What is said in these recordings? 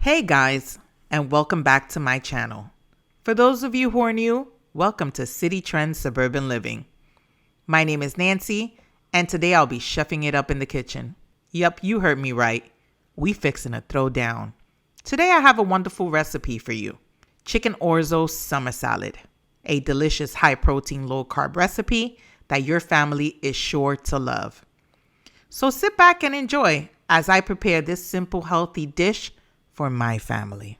Hey guys, and welcome back to my channel. For those of you who are new, welcome to City Trends Suburban Living. My name is Nancy, and today I'll be chefing it up in the kitchen. Yup, you heard me right. We fixing to throw down. Today I have a wonderful recipe for you. Chicken Orzo summer salad. A delicious high-protein, low-carb recipe that your family is sure to love. So sit back and enjoy as I prepare this simple, healthy dish for my family.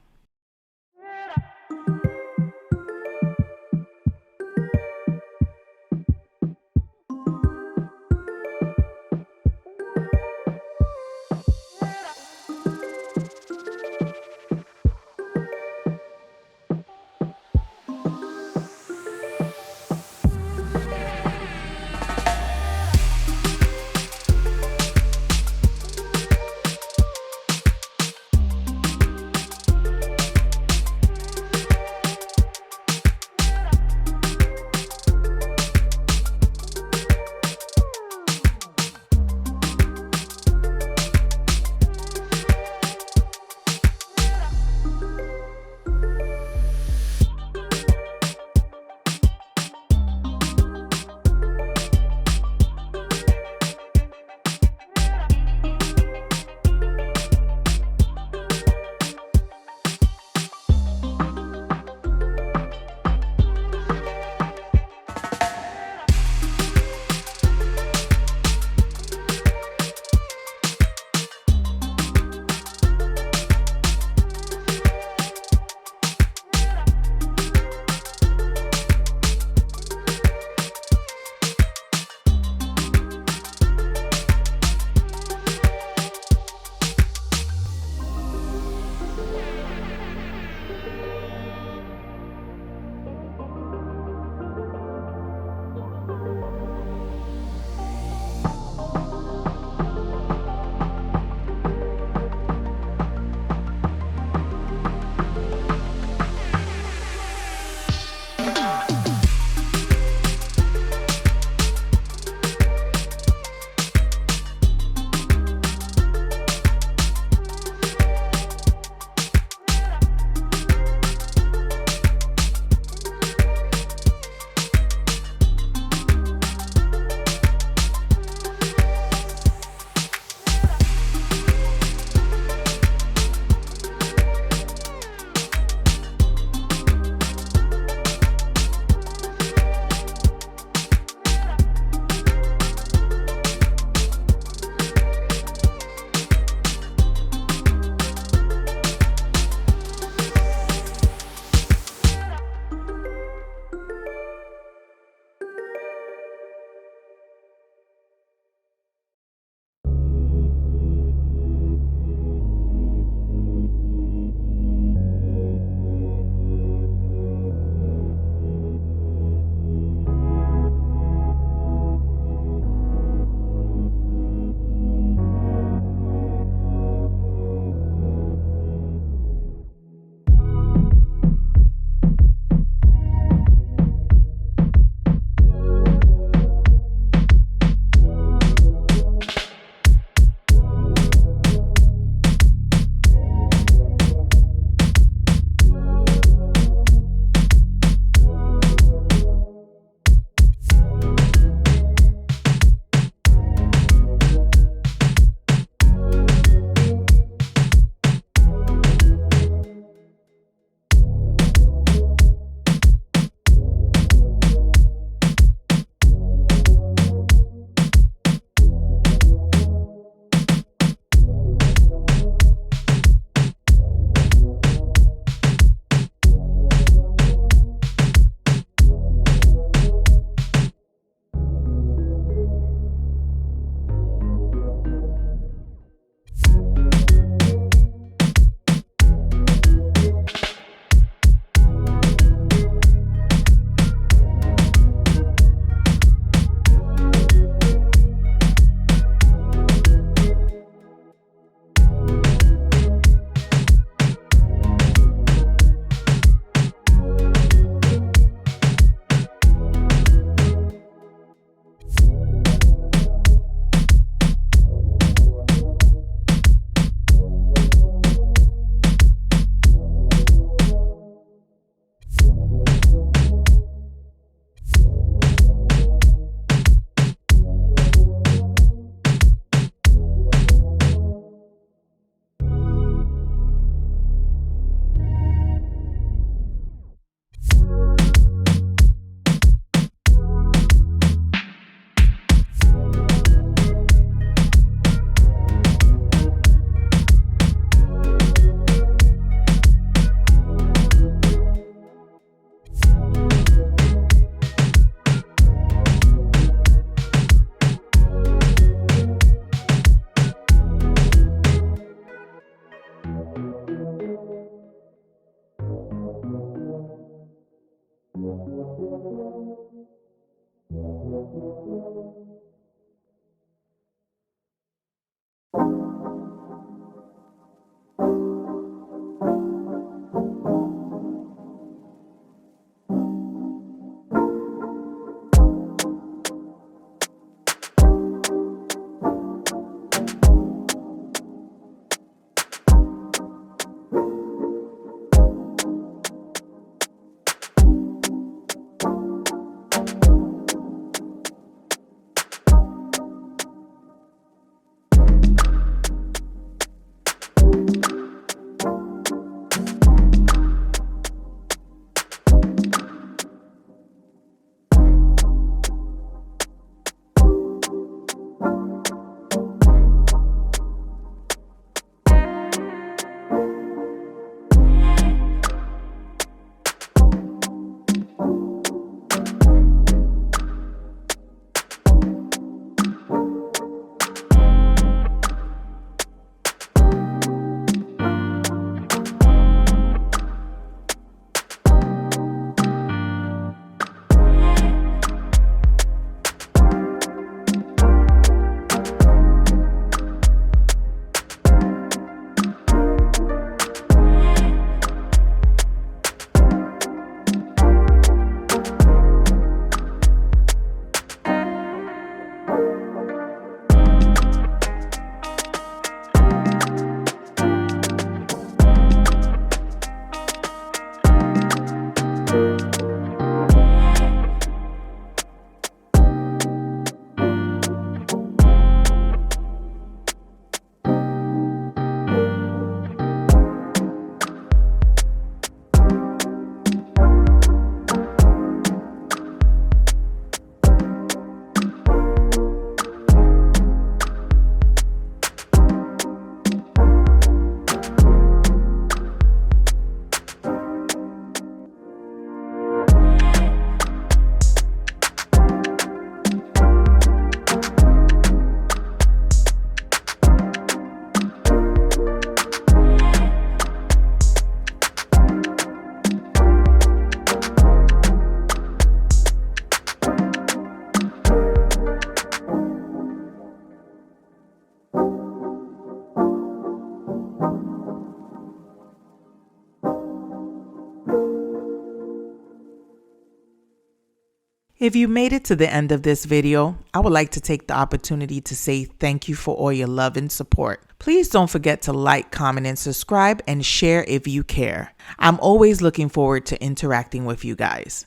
If you made it to the end of this video, I would like to take the opportunity to say thank you for all your love and support. Please don't forget to like, comment, and subscribe, and share if you care. I'm always looking forward to interacting with you guys.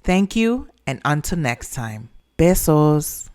Thank you, and until next time. Besos.